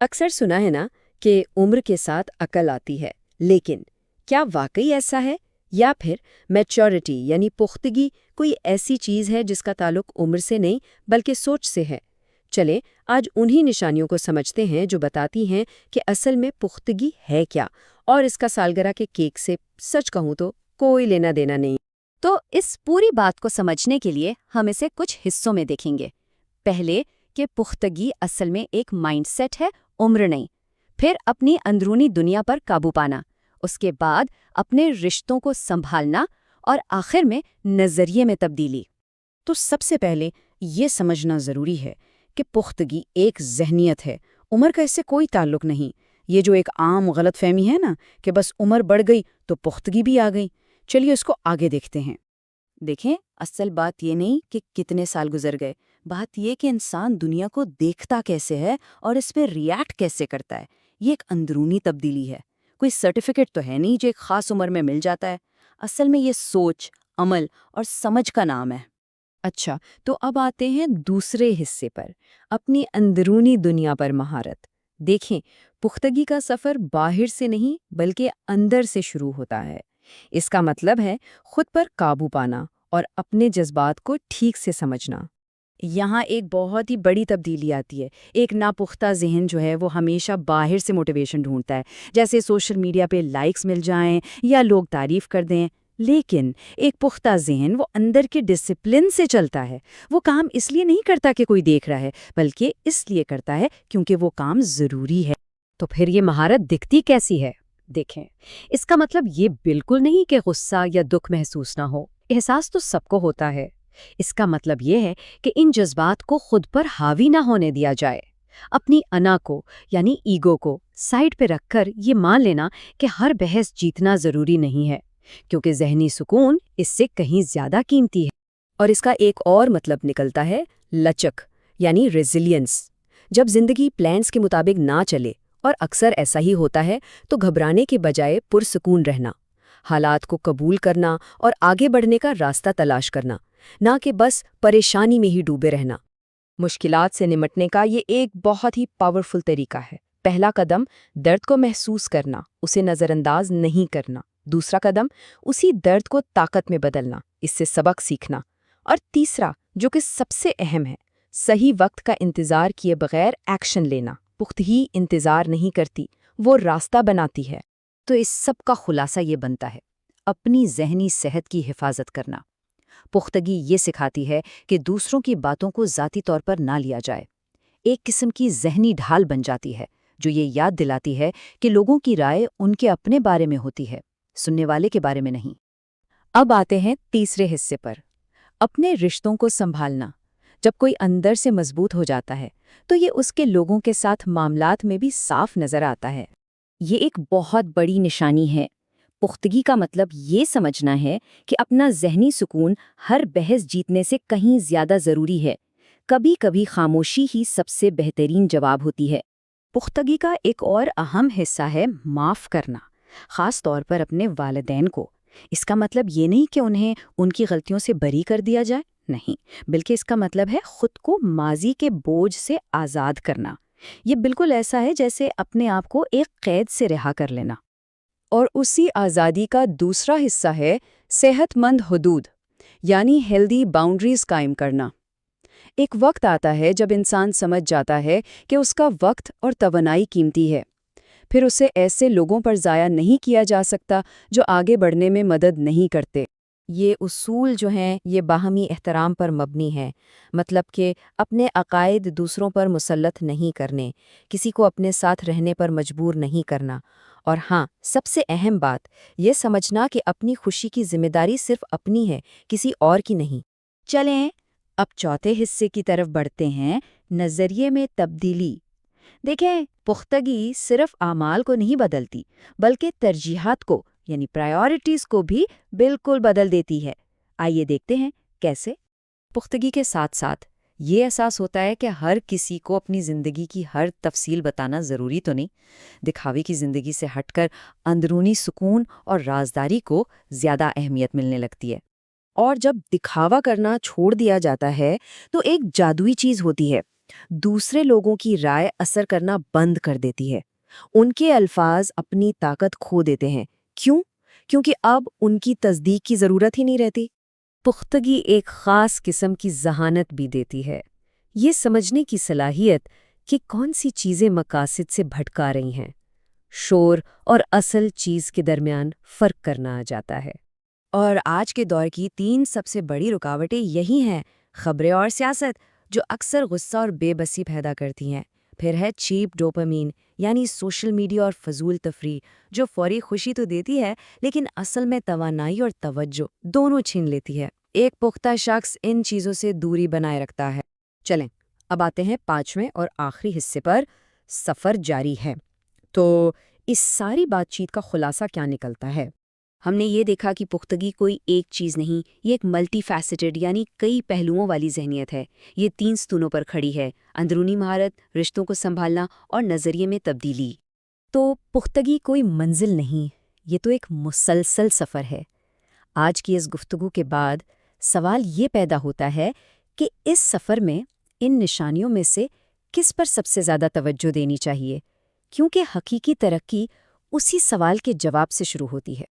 अक्सर सुना है ना कि उम्र के साथ अकल आती है, लेकिन क्या वाकई ऐसा है? या फिर मैच्योरिटी यानी पुख्तगी कोई ऐसी चीज़ है जिसका ताल्लुक उम्र से नहीं बल्कि सोच से है? चलें आज उन्हीं निशानियों को समझते हैं जो बताती हैं कि असल में पुख्तगी है क्या, और इसका सालगिरह के केक से सच कहूँ तो कोई लेना देना नहीं। तो इस पूरी बात को समझने के लिए हम इसे कुछ हिस्सों में देखेंगे। पहले कि पुख्तगी असल में एक माइंडसेट है, उम्र नहीं। फिर अपनी अंदरूनी दुनिया पर काबू पाना। उसके बाद अपने रिश्तों को संभालना। और आखिर में नज़रिए में तब्दीली। तो सबसे पहले ये समझना ज़रूरी है कि पुख्तगी एक ज़हनियत है, उम्र का इससे कोई ताल्लुक नहीं। ये जो एक आम गलतफहमी है ना कि बस उम्र बढ़ गई तो पुख्तगी भी आ गई, चलिए इसको आगे देखते हैं। देखें, असल बात ये नहीं कि कितने साल गुजर गए, बात ये कि इंसान दुनिया को देखता कैसे है और इस पर रिएक्ट कैसे करता है। ये एक अंदरूनी तब्दीली है। कोई सर्टिफिकेट तो है नहीं जो एक ख़ास उम्र में मिल जाता है। असल में ये सोच, अमल और समझ का नाम है। अच्छा, तो अब आते हैं दूसरे हिस्से पर, अपनी अंदरूनी दुनिया पर महारत। देखें, पुख्तगी का सफ़र बाहर से नहीं बल्कि अंदर से शुरू होता है। इसका मतलब है खुद पर काबू पाना और अपने जज्बात को ठीक से समझना। यहाँ एक बहुत ही बड़ी तब्दीली आती है। एक नापुख्ता ज़हन जो है वो हमेशा बाहर से मोटिवेशन ढूंढता है, जैसे सोशल मीडिया पे लाइक्स मिल जाएं या लोग तारीफ कर दें। लेकिन एक पुख्ता ज़हन वो अंदर के डिसिप्लिन से चलता है। वो काम इसलिए नहीं करता कि कोई देख रहा है, बल्कि इसलिए करता है क्योंकि वो काम ज़रूरी है। तो फिर ये महारत दिखती कैसी है? देखें, इसका मतलब ये बिल्कुल नहीं कि गुस्सा या दुख महसूस ना हो। एहसास तो सबको होता है। इसका मतलब ये है कि इन जज्बात को खुद पर हावी ना होने दिया जाए। अपनी अना को यानी ईगो को साइड पे रखकर ये मान लेना कि हर बहस जीतना ज़रूरी नहीं है, क्योंकि ज़हनी सुकून इससे कहीं ज़्यादा कीमती है। और इसका एक और मतलब निकलता है लचक यानी रेजिलियंस। जब ज़िंदगी प्लान्स के मुताबिक ना चले, और अक्सर ऐसा ही होता है, तो घबराने के बजाय पुरसुकून रहना, हालात को कबूल करना और आगे बढ़ने का रास्ता तलाश करना, ना कि बस परेशानी में ही डूबे रहना। मुश्किलात से निमटने का ये एक बहुत ही पावरफुल तरीका है। पहला कदम दर्द को महसूस करना, उसे नज़रअंदाज नहीं करना। दूसरा कदम उसी दर्द को ताकत में बदलना, इससे सबक सीखना। और तीसरा, जो कि सबसे अहम है, सही वक्त का इंतज़ार किए बगैर एक्शन लेना। पुख्तगी इंतज़ार नहीं करती, वो रास्ता बनाती है। तो इस सब का खुलासा ये बनता है, अपनी ज़हनी सेहत की हिफाजत करना। पुख्तगी ये सिखाती है कि दूसरों की बातों को ज़ाती तौर पर ना लिया जाए। एक किस्म की ज़हनी ढाल बन जाती है जो ये याद दिलाती है कि लोगों की राय उनके अपने बारे में होती है, सुनने वाले के बारे में नहीं। अब आते हैं तीसरे हिस्से पर, अपने रिश्तों को संभालना। जब कोई अंदर से मजबूत हो जाता है तो ये उसके लोगों के साथ मामलात में भी साफ नजर आता है। ये एक बहुत बड़ी निशानी है। पुख्तगी का मतलब ये समझना है कि अपना ज़हनी सुकून हर बहस जीतने से कहीं ज़्यादा ज़रूरी है। कभी कभी खामोशी ही सबसे बेहतरीन जवाब होती है। पुख्तगी का एक और अहम हिस्सा है माफ़ करना, ख़ास तौर पर अपने वालिदैन को। इसका मतलब ये नहीं कि उन्हें उनकी गलतियों से बरी कर दिया जाए, नहीं, बल्कि इसका मतलब है खुद को माजी के बोझ से आज़ाद करना। ये बिल्कुल ऐसा है जैसे अपने आप को एक कैद से रिहा कर लेना। और उसी आज़ादी का दूसरा हिस्सा है सेहतमंद हुदूद, यानी हेल्दी बाउंड्रीज़ कायम करना। एक वक्त आता है जब इंसान समझ जाता है कि उसका वक्त और तवानाई कीमती है। फिर उसे ऐसे लोगों पर ज़ाया नहीं किया जा सकता जो आगे बढ़ने में मदद नहीं करते। ये उसूल जो हैं ये बाहमी एहतराम पर मबनी है। मतलब कि अपने अकायद दूसरों पर मुसल्लत नहीं करने, किसी को अपने साथ रहने पर मजबूर नहीं करना। और हाँ, सबसे अहम बात ये समझना कि अपनी खुशी की जिम्मेदारी सिर्फ अपनी है, किसी और की नहीं। चलें अब चौथे हिस्से की तरफ बढ़ते हैं, नज़रिए में तब्दीली। देखें, पुख्तगी सिर्फ आमाल को नहीं बदलती, बल्कि तरजीहात को यानी प्रायोरिटीज़ को भी बिल्कुल बदल देती है। आइए देखते हैं कैसे। पुख्तगी के साथ साथ ये एहसास होता है कि हर किसी को अपनी ज़िंदगी की हर तफसील बताना ज़रूरी तो नहीं। दिखावे की ज़िंदगी से हटकर अंदरूनी सुकून और राजदारी को ज़्यादा अहमियत मिलने लगती है। और जब दिखावा करना छोड़ दिया जाता है तो एक जादुई चीज़ होती है, دوسرے لوگوں کی رائے اثر کرنا بند کر دیتی ہے۔ ان کے الفاظ اپنی طاقت کھو دیتے ہیں۔ کیوں؟ کیونکہ اب ان کی تصدیق کی ضرورت ہی نہیں رہتی۔ پختگی ایک خاص قسم کی ذہانت بھی دیتی ہے، یہ سمجھنے کی صلاحیت کہ کون سی چیزیں مقاصد سے بھٹکا رہی ہیں، شور اور اصل چیز کے درمیان فرق کرنا آ جاتا ہے۔ اور آج کے دور کی 3 سب سے بڑی رکاوٹیں یہی ہیں: خبریں اور سیاست، جو اکثر غصہ اور بے بسی پیدا کرتی ہیں۔ پھر ہے چیپ ڈوپامین، یعنی سوشل میڈیا اور فضول تفریح، جو فوری خوشی تو دیتی ہے لیکن اصل میں توانائی اور توجہ دونوں چھین لیتی ہے۔ ایک پختہ شخص ان چیزوں سے دوری بنائے رکھتا ہے۔ چلیں اب آتے ہیں 5ویں اور آخری حصے پر، سفر جاری ہے۔ تو اس ساری بات چیت کا خلاصہ کیا نکلتا ہے؟ ہم نے یہ دیکھا کہ پختگی کوئی ایک چیز نہیں، یہ ایک ملٹی فیسٹڈ یعنی کئی پہلوؤں والی ذہنیت ہے۔ یہ 3 ستونوں پر کھڑی ہے: اندرونی مہارت، رشتوں کو سنبھالنا اور نظریے میں تبدیلی۔ تو پختگی کوئی منزل نہیں، یہ تو ایک مسلسل سفر ہے۔ آج کی اس گفتگو کے بعد سوال یہ پیدا ہوتا ہے کہ اس سفر میں ان نشانیوں میں سے کس پر سب سے زیادہ توجہ دینی چاہیے، کیونکہ حقیقی ترقی اسی سوال کے جواب سے شروع ہوتی ہے۔